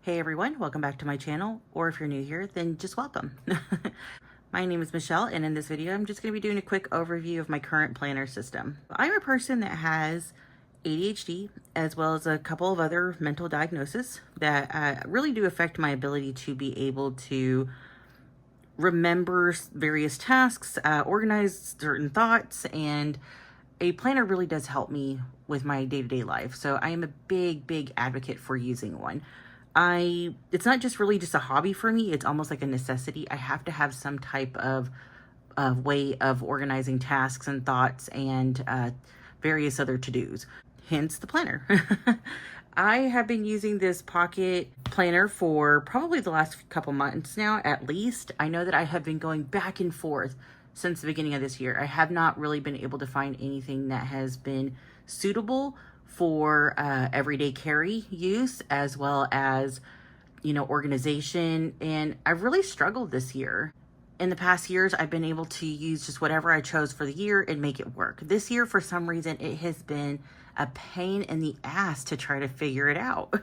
Hey everyone, welcome back to my channel, or if you're new here, then just welcome. My name is Michelle, and in this video, I'm just going to be doing a quick overview of my current planner system. I'm a person that has ADHD, as well as a couple of other mental diagnoses that really do affect my ability to be able to remember various tasks, organize certain thoughts, and a planner really does help me with my day-to-day life. So I am a big advocate for using one. It's not just really just a hobby for me, it's almost like a necessity. I have to have some type of way of organizing tasks and thoughts and various other to-dos, hence the planner. I have been using this pocket planner for probably the last couple months now, at least. I know that I have been going back and forth since the beginning of this year. I have not really been able to find anything that has been suitable for everyday carry use, as well as, organization. And I've really struggled this year. In the past years, I've been able to use just whatever I chose for the year and make it work. This year, for some reason, it has been a pain in the ass to try to figure it out.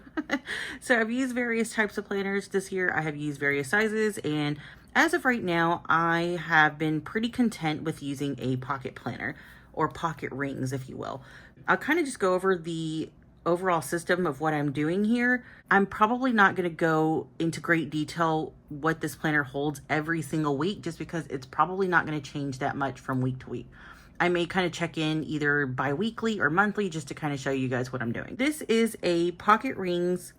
So I've used various types of planners this year. I have used various sizes, and as of right now, I have been pretty content with using a pocket planner, or pocket rings, if you will. I'll kind of just go over the overall system of what I'm doing here. I'm probably not going to go into great detail what this planner holds every single week, just because it's probably not going to change that much from week to week. I may kind of check in either bi-weekly or monthly just to kind of show you guys what I'm doing. This is a pocket rings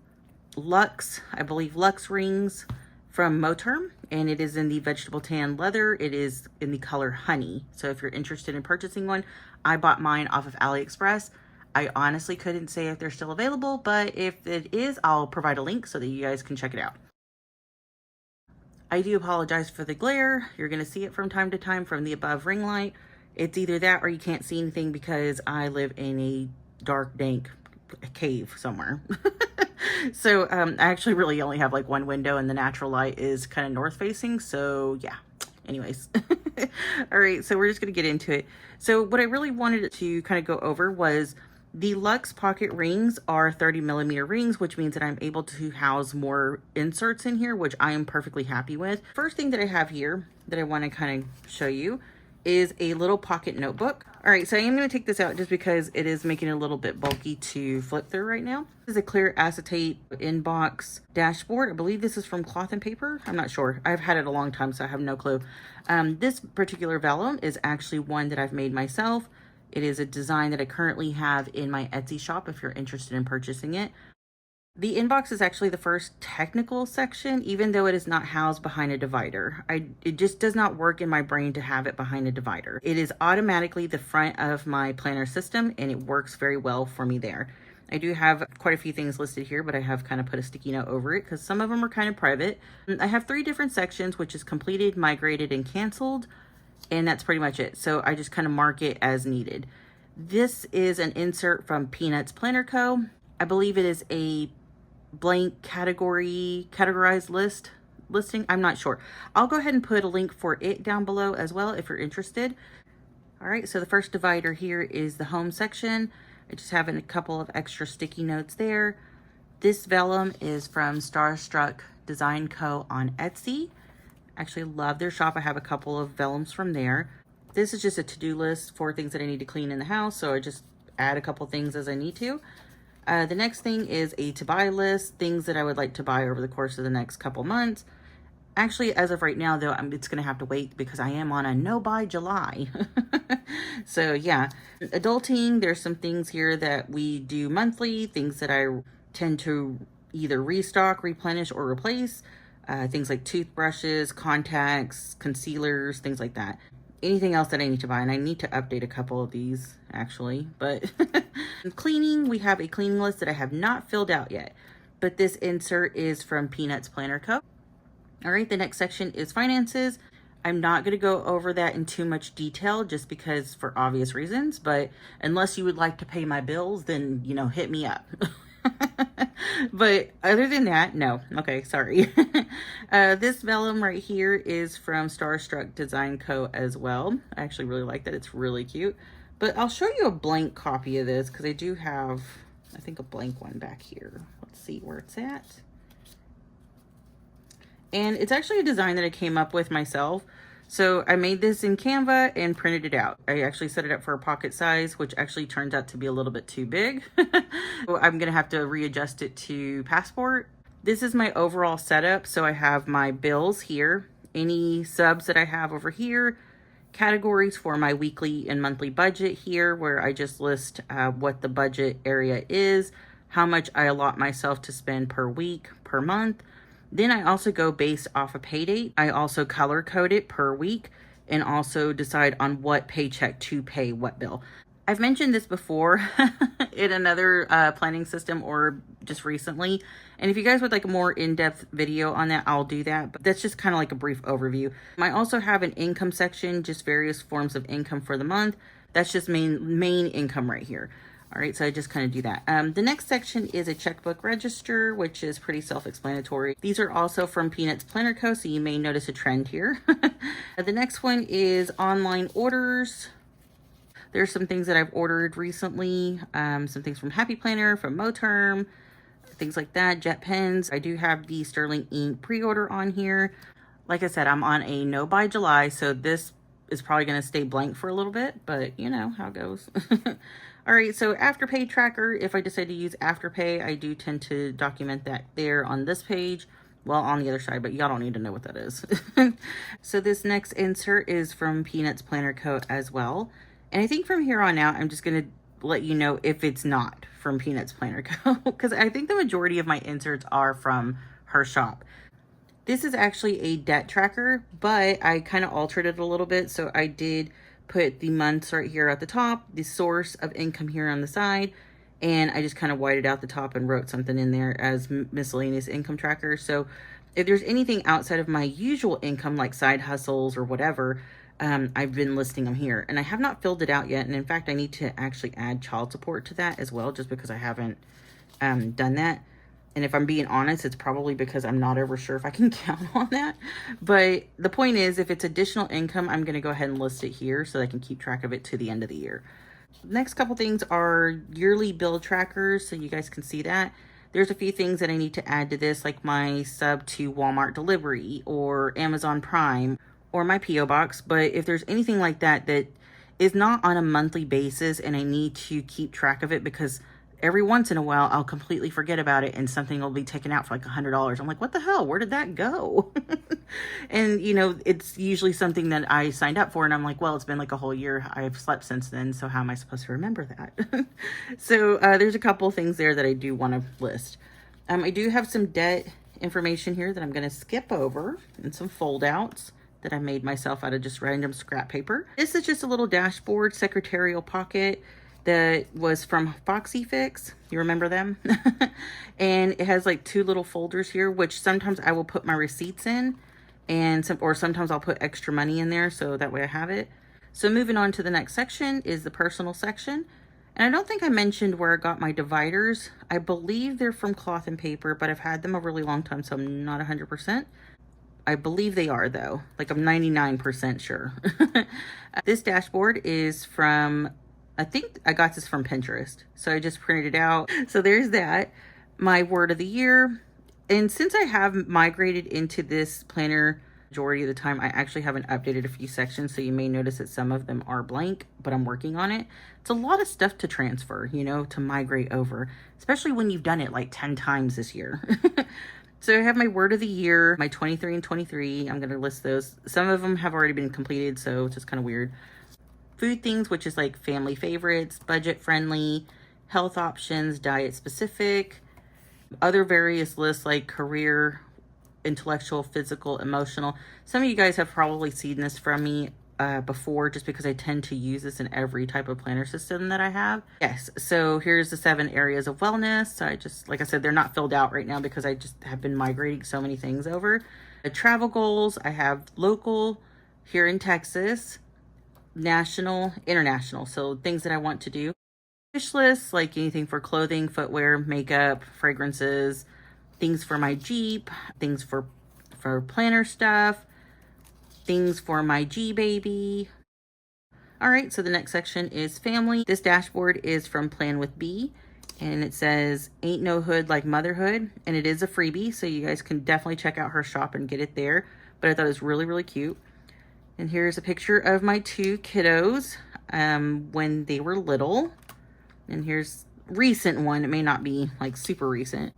Luxe, I believe Luxe rings from Moterm, and it is in the vegetable tan leather. It is in the color honey. So if you're interested in purchasing one, I bought mine off of AliExpress. I honestly couldn't say if they're still available, but if it is, I'll provide a link so that you guys can check it out. I do apologize for the glare. You're going to see it from time to time from the above ring light. It's either that or you can't see anything because I live in a dark, dank cave somewhere. So I actually really only have like one window, and the natural light is kind of north facing. So yeah, anyways. All right, so we're just going to get into it. So what I really wanted to kind of go over was the Luxe pocket rings are 30mm rings, which means that I'm able to house more inserts in here, which I am perfectly happy with. First thing that I have here that I want to kind of show you is a little pocket notebook. All right, so I am going to take this out just because it is making it a little bit bulky to flip through right now. This is a clear acetate inbox dashboard. I believe this is from Cloth and Paper. I'm not sure. I've had it a long time, so I have no clue. This particular vellum is actually one that I've made myself. It is a design that I currently have in my Etsy shop if you're interested in purchasing it. The inbox is actually the first technical section, even though it is not housed behind a divider. It just does not work in my brain to have it behind a divider. It is automatically the front of my planner system, and it works very well for me there. I do have quite a few things listed here, but I have kind of put a sticky note over it because some of them are kind of private. I have 3 different sections, which is completed, migrated, and canceled, and that's pretty much it. So I just kind of mark it as needed. This is an insert from Peanuts Planner Co. I believe it is a blank categorized listing. I'm not sure. I'll go ahead and put a link for it down below as well if you're interested. All right, so the first divider here is the home section. I just have a couple of extra sticky notes there. This vellum is from Starstruck Design Co. on Etsy. Actually love their shop. I have a couple of vellums from there. This is just a to-do list for things that I need to clean in the house, so I just add a couple things as I need to. The next thing is a to-buy list, things that I would like to buy over the course of the next couple months. Actually, as of right now, though, it's going to have to wait because I am on a no-buy July. So, yeah. Adulting, there's some things here that we do monthly, things that I tend to either restock, replenish, or replace. Things like toothbrushes, contacts, concealers, things like that. Anything else that I need to buy, and I need to update a couple of these actually, but cleaning, we have a cleaning list that I have not filled out yet, but this insert is from Peanuts Planner Co. All right, the next section is finances. I'm not going to go over that in too much detail just because for obvious reasons, but unless you would like to pay my bills, then, hit me up. But other than that, no. Okay, sorry. This vellum right here is from Starstruck Design Co. as well. I actually really like that. It's really cute. But I'll show you a blank copy of this because I do have, I think, a blank one back here. Let's see where it's at. And it's actually a design that I came up with myself. So I made this in Canva and printed it out. I actually set it up for a pocket size, which actually turns out to be a little bit too big. So I'm gonna have to readjust it to passport. This is my overall setup. So I have my bills here, any subs that I have over here, categories for my weekly and monthly budget here, where I just list what the budget area is, how much I allot myself to spend per week, per month. Then I also go based off a pay date. I also color code it per week and also decide on what paycheck to pay what bill. I've mentioned this before in another planning system or just recently. And if you guys would like a more in-depth video on that, I'll do that. But that's just kind of like a brief overview. I also have an income section, just various forms of income for the month. That's just main income right here. All right, so I just kind of do that. The next section is a checkbook register, which is pretty self-explanatory. These are also from Peanuts Planner Co., so you may notice a trend here. The next one is online orders. There's some things that I've ordered recently, some things from Happy Planner, from Moterm, things like that, jet pens. I do have the Sterling ink pre-order on here. Like I said, I'm on a no by July, so this is probably going to stay blank for a little bit, but you know how it goes. All right, so Afterpay tracker, if I decide to use Afterpay, I do tend to document that there on this page, well, on the other side, but y'all don't need to know what that is. So this next insert is from Peanuts Planner Co. as well. And I think from here on out, I'm just going to let you know if it's not from Peanuts Planner Co. because I think the majority of my inserts are from her shop. This is actually a debt tracker, but I kind of altered it a little bit. So I did put the months right here at the top, the source of income here on the side, and I just kind of whited out the top and wrote something in there as miscellaneous income tracker. So if there's anything outside of my usual income, like side hustles or whatever, I've been listing them here, and I have not filled it out yet. And in fact, I need to actually add child support to that as well, just because I haven't done that. And if I'm being honest, it's probably because I'm not ever sure if I can count on that. But the point is, if it's additional income, I'm going to go ahead and list it here so I can keep track of it to the end of the year. Next couple things are yearly bill trackers, so you guys can see that. There's a few things that I need to add to this, like my sub to Walmart delivery or Amazon Prime or my P.O. box. But if there's anything like that that is not on a monthly basis and I need to keep track of it, because every once in a while I'll completely forget about it and something will be taken out for like $100. I'm like, what the hell? Where did that go? And you know, it's usually something that I signed up for and I'm like, well, it's been like a whole year. I've slept since then. So how am I supposed to remember that? So there's a couple things there that I do want to list. I do have some debt information here that I'm going to skip over and some fold outs that I made myself out of just random scrap paper. This is just a little dashboard secretarial pocket that was from Foxy Fix. You remember them? And it has like two little folders here, which sometimes I will put my receipts in, and sometimes I'll put extra money in there, so that way I have it. So moving on to the next section is the personal section. And I don't think I mentioned where I got my dividers. I believe they're from Cloth and Paper, but I've had them a really long time, so I'm not 100%. I believe they are though. Like I'm 99% sure. This dashboard is from, I think I got this from Pinterest. So I just printed it out. So there's that. My word of the year. And since I have migrated into this planner majority of the time, I actually haven't updated a few sections. So you may notice that some of them are blank, but I'm working on it. It's a lot of stuff to transfer, you know, to migrate over, especially when you've done it like 10 times this year. So I have my word of the year, my 23 and 23. I'm going to list those. Some of them have already been completed, so it's just kind of weird. Food things, which is like family favorites, budget friendly, health options, diet specific, other various lists like career, intellectual, physical, emotional. Some of you guys have probably seen this from me before, just because I tend to use this in every type of planner system that I have. Yes, so here's the 7 areas of wellness. So I just, like I said, they're not filled out right now because I just have been migrating so many things over. The travel goals, I have local here in Texas, national, international. So things that I want to do. Wish lists, like anything for clothing, footwear, makeup, fragrances, things for my Jeep, things for planner stuff, things for my G baby. All right, so the next section is family. This dashboard is from Plan with B, And it says, "Ain't no hood like motherhood." And it is a freebie, so you guys can definitely check out her shop and get it there. But I thought it was really, really cute. And here's a picture of my 2 kiddos when they were little. And here's recent one. It may not be like super recent.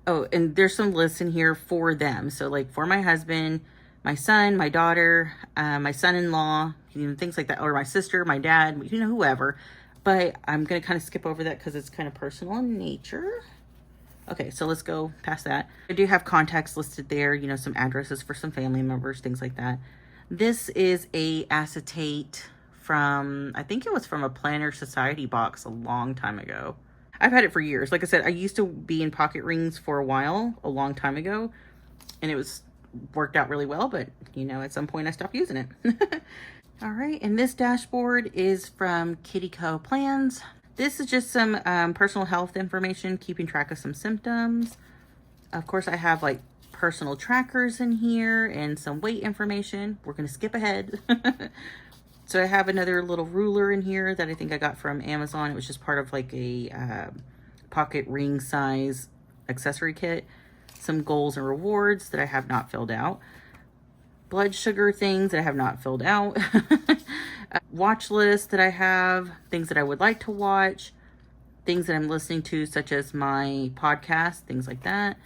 Oh, and there's some lists in here for them. So like for my husband, my son, my daughter, my son-in-law, things like that, or my sister, my dad, whoever. But I'm going to kind of skip over that because it's kind of personal in nature. Okay, so let's go past that. I do have contacts listed there, some addresses for some family members, things like that. This is a acetate from, I think it was from a Planner Society box a long time ago. I've had it for years. Like I said, I used to be in pocket rings for a while, a long time ago, and it was worked out really well, but at some point I stopped using it. All right, and this dashboard is from Kitty Co Plans. This is just some personal health information, keeping track of some symptoms. Of course, I have like personal trackers in here and some weight information. We're gonna skip ahead. So I have another little ruler in here that I think I got from Amazon. It was just part of like a pocket ring size accessory kit. Some goals and rewards that I have not filled out. Blood sugar things that I have not filled out. Watch list that I have. Things that I would like to watch. Things that I'm listening to, such as my podcast, things like that.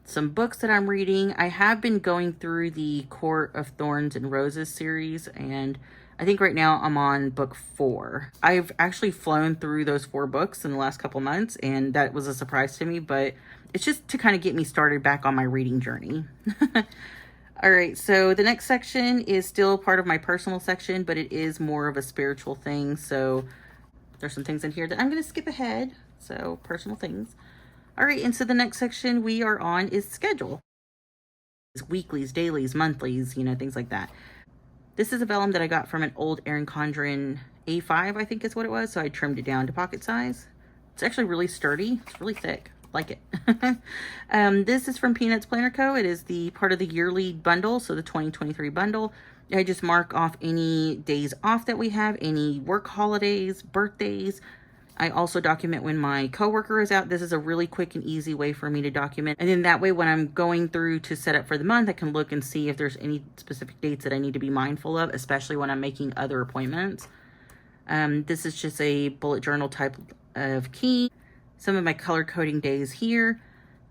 Some books that I'm reading. I have been going through the Court of Thorns and Roses series, and I think right now I'm on book 4. I've actually flown through those 4 books in the last couple months, and that was a surprise to me, but it's just to kind of get me started back on my reading journey. All right, so the next section is still part of my personal section, but it is more of a spiritual thing. So there's some things in here that I'm going to skip ahead. So personal things. All right, and so the next section we are on is schedule. It's weeklies, dailies, monthlies, things like that. This is a vellum that I got from an old Erin Condren A5, I think is what it was. So I trimmed it down to pocket size. It's actually really sturdy. It's really thick. Like it. This is from Peanuts Planner Co. It is the part of the yearly bundle, so the 2023 bundle. I just mark off any days off that we have, any work holidays, birthdays. I also document when my coworker is out. This is a really quick and easy way for me to document. And then that way, when I'm going through to set up for the month, I can look and see if there's any specific dates that I need to be mindful of, especially when I'm making other appointments. This is just a bullet journal type of key. Some of my color coding days here.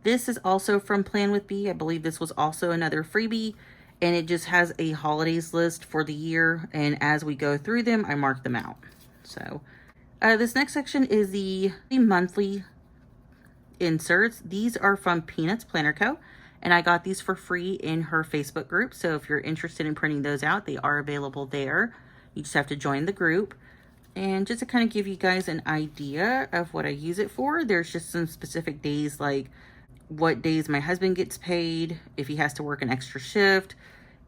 This is also from Plan with B. I believe this was also another freebie, and it just has a holidays list for the year, and as we go through them, I mark them out. So this next section is the monthly inserts. These are from Peanuts Planner Co., and I got these for free in her Facebook group. So if you're interested in printing those out, they are available there. You just have to join the group. And just to kind of give you guys an idea of what I use it for, there's just some specific days, like what days my husband gets paid, if he has to work an extra shift,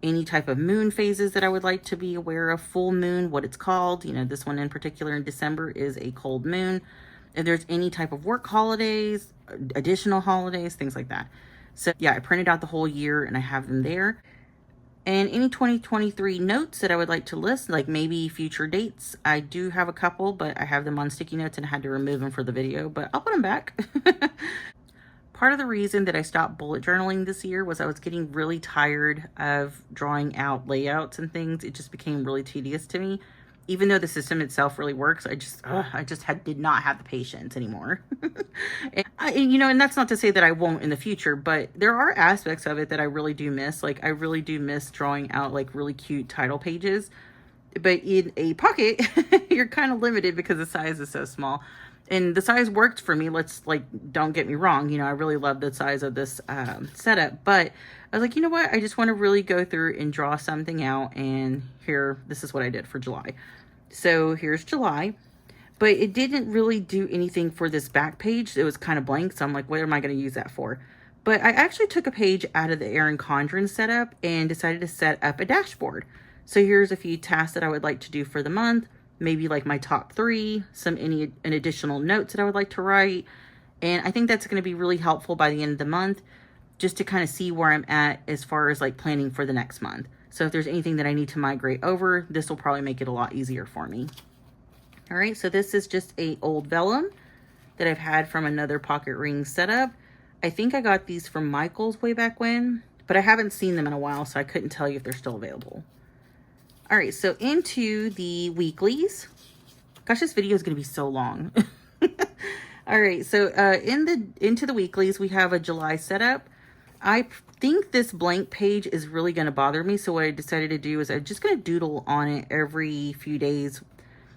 any type of moon phases that I would like to be aware of, full moon, what it's called. This one in particular in December is a cold moon. If there's any type of work holidays, additional holidays, things like that. So yeah, I printed out the whole year and I have them there. And any 2023 notes that I would like to list, like maybe future dates. I do have a couple, but I have them on sticky notes and I had to remove them for the video, but I'll put them back. Part of the reason that I stopped bullet journaling this year was I was getting really tired of drawing out layouts and things. It just became really tedious to me. Even though the system itself really works, I just did not have the patience anymore. And that's not to say that I won't in the future, but there are aspects of it that I really do miss. Like I really do miss drawing out like really cute title pages. But in a pocket, you're kind of limited because the size is so small. And the size worked for me. Don't get me wrong. I really love the size of this setup. But I was like, you know what? I just want to really go through and draw something out. And this is what I did for July. So here's July. But it didn't really do anything for this back page. It was kind of blank. So I'm like, what am I going to use that for? But I actually took a page out of the Erin Condren setup and decided to set up a dashboard. So here's a few tasks that I would like to do for the month. Maybe like my top 3, any additional notes that I would like to write. And I think that's going to be really helpful by the end of the month, just to kind of see where I'm at as far as like planning for the next month. So if there's anything that I need to migrate over, this will probably make it a lot easier for me. All right, so this is just a old vellum that I've had from another pocket ring setup. I think I got these from Michael's way back when, but I haven't seen them in a while, so I couldn't tell you if they're still available. All right, so into the weeklies. Gosh, this video is going to be so long. All right, so into the weeklies, we have a July setup. I think this blank page is really going to bother me, so what I decided to do is I'm just going to doodle on it every few days,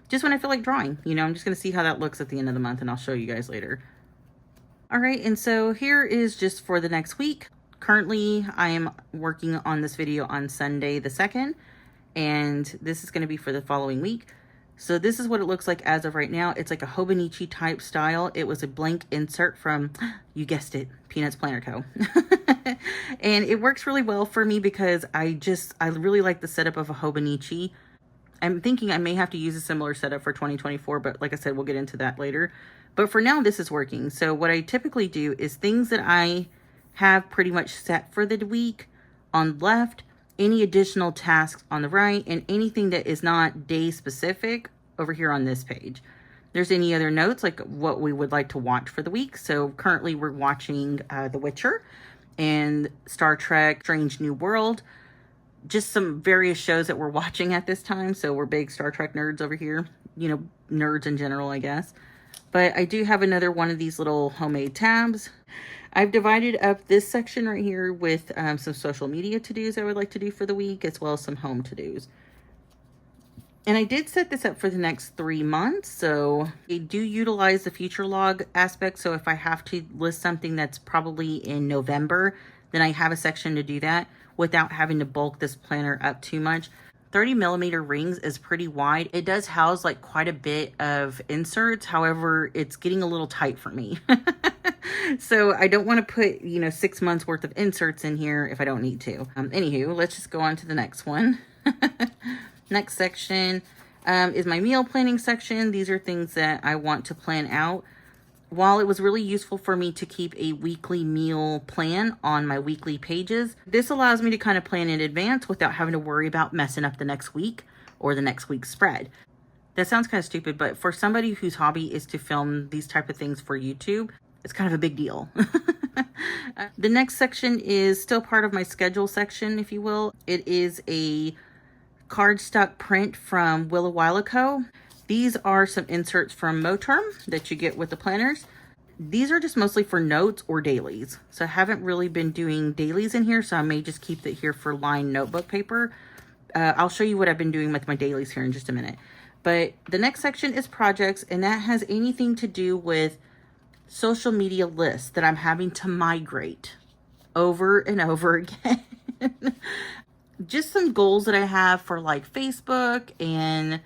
just when I feel like drawing. You know, I'm just going to see how that looks at the end of the month, and I'll show you guys later. All right, and so here is just for the next week. Currently, I am working on this video on Sunday the 2nd, and this is going to be for the following week. So this is what it looks like as of right now. It's like a Hobonichi type style. It was a blank insert from, you guessed it, Peanuts Planner Co. And it works really well for me because I really like the setup of a Hobonichi. I'm thinking I may have to use a similar setup for 2024, but like I said, we'll get into that later. But for now, this is working. So what I typically do is things that I have pretty much set for the week on the left, any additional tasks on the right, and anything that is not day specific over here on this page. There's any other notes like what we would like to watch for the week. So currently we're watching The Witcher and Star Trek Strange New World. Just some various shows that we're watching at this time. So we're big Star Trek nerds over here. You know, nerds in general, I guess. But I do have another one of these little homemade tabs. I've divided up this section right here with some social media to-dos I would like to do for the week, as well as some home to-dos. And I did set this up for the next 3 months, so I do utilize the future log aspect. So if I have to list something that's probably in November, then I have a section to do that without having to bulk this planner up too much. 30 millimeter rings is pretty wide. It does house like quite a bit of inserts. However, it's getting a little tight for me. So I don't want to put, 6 months worth of inserts in here if I don't need to. Anywho, let's just go on to the next one. Next section is my meal planning section. These are things that I want to plan out. While it was really useful for me to keep a weekly meal plan on my weekly pages, this allows me to kind of plan in advance without having to worry about messing up the next week or the next week's spread. That sounds kind of stupid, but for somebody whose hobby is to film these type of things for YouTube, it's kind of a big deal. The next section is still part of my schedule section, if you will. It is a cardstock print from Willa Willa Co. These are some inserts from Moterm that you get with the planners. These are just mostly for notes or dailies. So I haven't really been doing dailies in here, so I may just keep it here for lined notebook paper. I'll show you what I've been doing with my dailies here in just a minute. But the next section is projects, and that has anything to do with social media lists that I'm having to migrate over and over again. Just some goals that I have for like Facebook and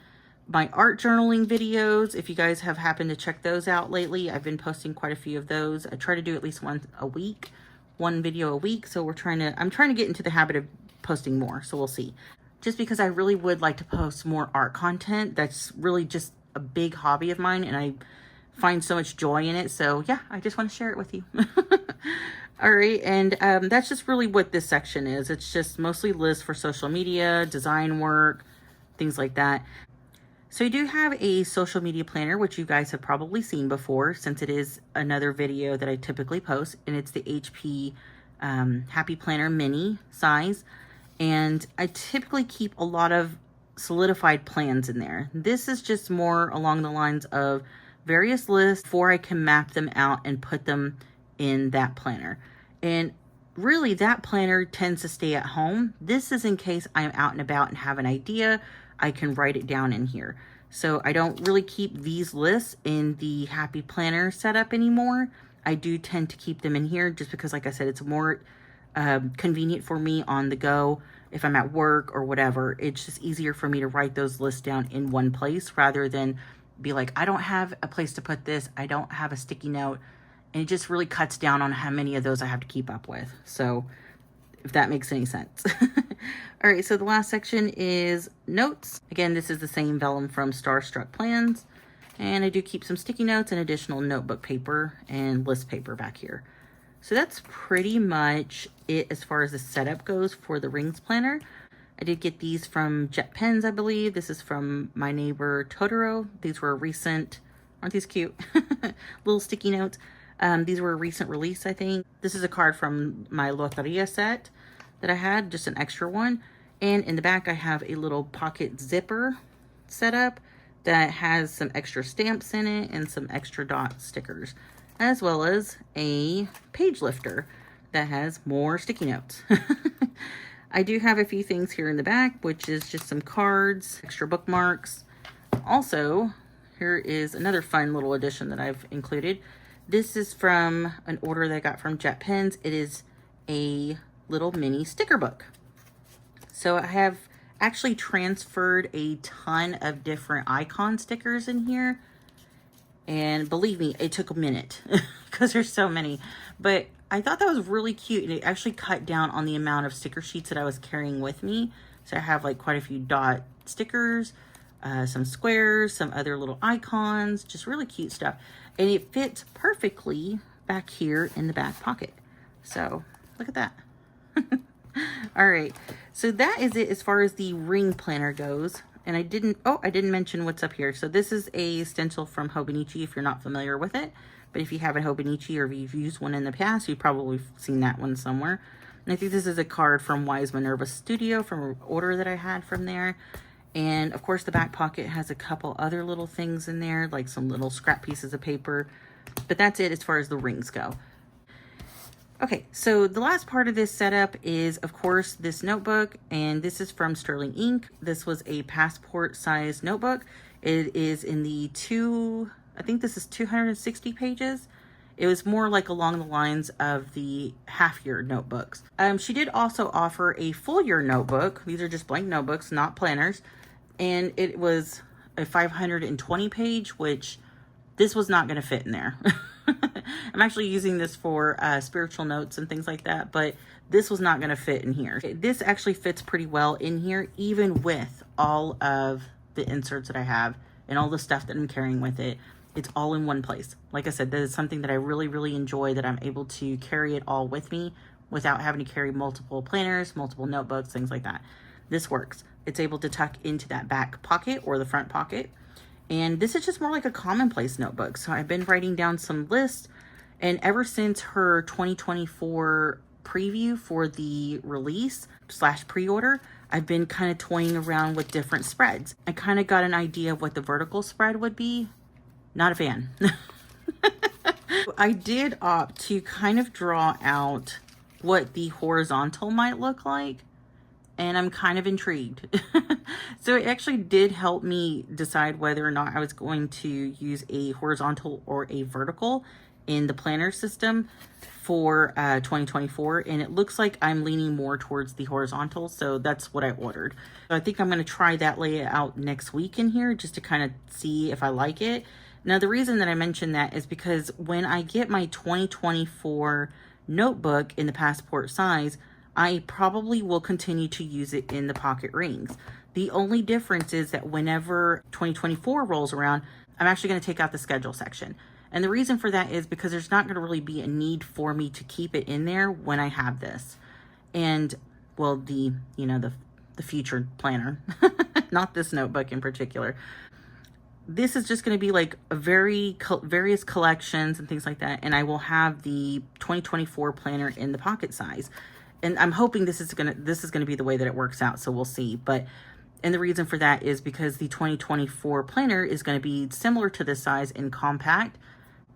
my art journaling videos. If you guys have happened to check those out lately, I've been posting quite a few of those. I try to do at least one video a week. So I'm trying to get into the habit of posting more. So we'll see. Just because I really would like to post more art content. That's really just a big hobby of mine, and I find so much joy in it. So yeah, I just want to share it with you. All right, and that's just really what this section is. It's just mostly lists for social media, design work, things like that. So I do have a social media planner, which you guys have probably seen before, since it is another video that I typically post, and it's the HP Happy Planner Mini size. And I typically keep a lot of solidified plans in there. This is just more along the lines of various lists before I can map them out and put them in that planner. And really that planner tends to stay at home. This is in case I'm out and about and have an idea, I can write it down in here. So I don't really keep these lists in the Happy Planner setup anymore. I do tend to keep them in here just because, like I said, it's more convenient for me on the go. If I'm at work or whatever, it's just easier for me to write those lists down in one place rather than be like, I don't have a place to put this. I don't have a sticky note. And it just really cuts down on how many of those I have to keep up with. So if that makes any sense. All right, so the last section is notes. Again, this is the same vellum from Starstruck Plans. And I do keep some sticky notes and additional notebook paper and list paper back here. So that's pretty much it as far as the setup goes for the rings planner. I did get these from Jet Pens, I believe. This is from my neighbor Totoro. These were a recent Aren't these cute? Little sticky notes. These were a recent release, I think. This is a card from my Loteria set that I had, just an extra one. And in the back, I have a little pocket zipper set up that has some extra stamps in it and some extra dot stickers, as well as a page lifter that has more sticky notes. I do have a few things here in the back, which is just some cards, extra bookmarks. Also, here is another fun little addition that I've included. This is from an order that I got from Jet Pens. It is a little mini sticker book. So I have actually transferred a ton of different icon stickers in here. And believe me, it took a minute because there's so many. But I thought that was really cute. And it actually cut down on the amount of sticker sheets that I was carrying with me. So I have like quite a few dot stickers, some squares, some other little icons, just really cute stuff. And it fits perfectly back here in the back pocket. So look at that. All right, so that is it as far as the ring planner goes. And I didn't mention what's up here. So this is a stencil from Hobonichi if you're not familiar with it. But if you have a Hobonichi or if you've used one in the past, you've probably seen that one somewhere. And I think this is a card from Wise Minerva Studio from an order that I had from there. And of course the back pocket has a couple other little things in there, like some little scrap pieces of paper. But that's it as far as the rings go. Okay, so the last part of this setup is, of course, this notebook, and this is from Sterling Ink. This was a passport size notebook. It is in the I think this is 260 pages. It was more like along the lines of the half-year notebooks. She did also offer a full-year notebook. These are just blank notebooks, not planners. And it was a 520 page, which this was not going to fit in there. I'm actually using this for spiritual notes and things like that, but this was not going to fit in here. This actually fits pretty well in here, even with all of the inserts that I have and all the stuff that I'm carrying with it. It's all in one place. Like I said, that is something that I really, really enjoy, that I'm able to carry it all with me without having to carry multiple planners, multiple notebooks, things like that. This works. It's able to tuck into that back pocket or the front pocket. And this is just more like a commonplace notebook. So I've been writing down some lists, and ever since her 2024 preview for the release / pre-order, I've been kind of toying around with different spreads. I kind of got an idea of what the vertical spread would be. Not a fan. I did opt to kind of draw out what the horizontal might look like, and I'm kind of intrigued. So it actually did help me decide whether or not I was going to use a horizontal or a vertical in the planner system for 2024. And it looks like I'm leaning more towards the horizontal. So that's what I ordered. So I think I'm going to try that layout next week in here just to kind of see if I like it. Now, the reason that I mentioned that is because when I get my 2024 notebook in the passport size, I probably will continue to use it in the pocket rings. The only difference is that whenever 2024 rolls around, I'm actually going to take out the schedule section. And the reason for that is because there's not going to really be a need for me to keep it in there when I have this. And, well, the future planner, not this notebook in particular. This is just going to be like a various collections and things like that. And I will have the 2024 planner in the pocket size. And I'm hoping this is gonna be the way that it works out, so we'll see. And the reason for that is because the 2024 planner is going to be similar to this size in compact.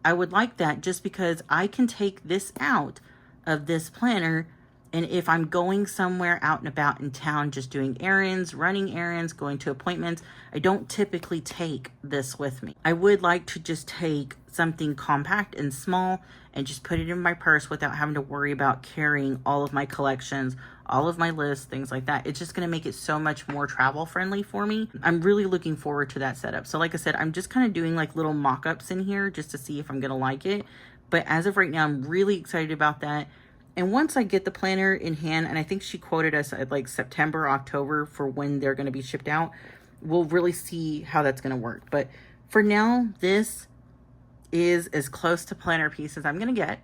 I would like that just because I can take this out of this planner, and if I'm going somewhere out and about in town, just doing errands, running errands, going to appointments, I don't typically take this with me. I would like to just take something compact and small and just put it in my purse without having to worry about carrying all of my collections, all of my lists, things like that. It's just going to make it so much more travel friendly for me. I'm really looking forward to that setup. So like I said, I'm just kind of doing like little mock-ups in here just to see if I'm going to like it. But as of right now, I'm really excited about that. And once I get the planner in hand, and I think she quoted us at like September, October for when they're going to be shipped out, we'll really see how that's going to work. But for now, this is as close to planner piece as I'm going to get.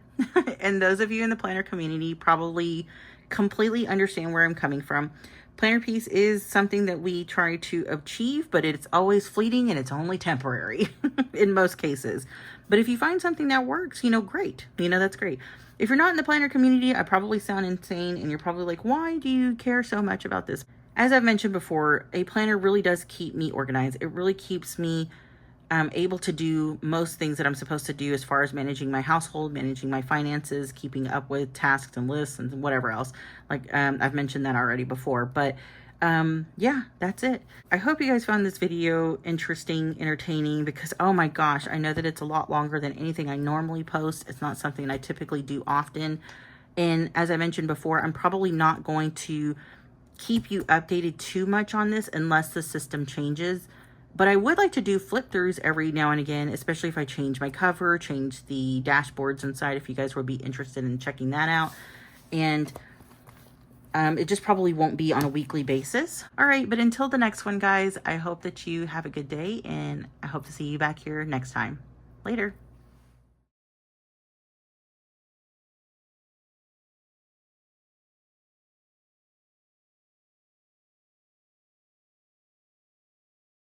And those of you in the planner community probably completely understand where I'm coming from. Planner peace is something that we try to achieve, but it's always fleeting and it's only temporary in most cases. But if you find something that works, great. That's great. If you're not in the planner community, I probably sound insane and you're probably like, why do you care so much about this? As I've mentioned before, a planner really does keep me organized. It really keeps me able to do most things that I'm supposed to do as far as managing my household, managing my finances, keeping up with tasks and lists and whatever else. Like I've mentioned that already before, but yeah, that's it. I hope you guys found this video interesting, entertaining, because oh my gosh, I know that it's a lot longer than anything I normally post. It's not something I typically do often. And as I mentioned before, I'm probably not going to keep you updated too much on this unless the system changes. But I would like to do flip throughs every now and again, especially if I change my cover, change the dashboards inside, if you guys would be interested in checking that out. And it just probably won't be on a weekly basis. All right, but until the next one, guys, I hope that you have a good day, and I hope to see you back here next time. Later.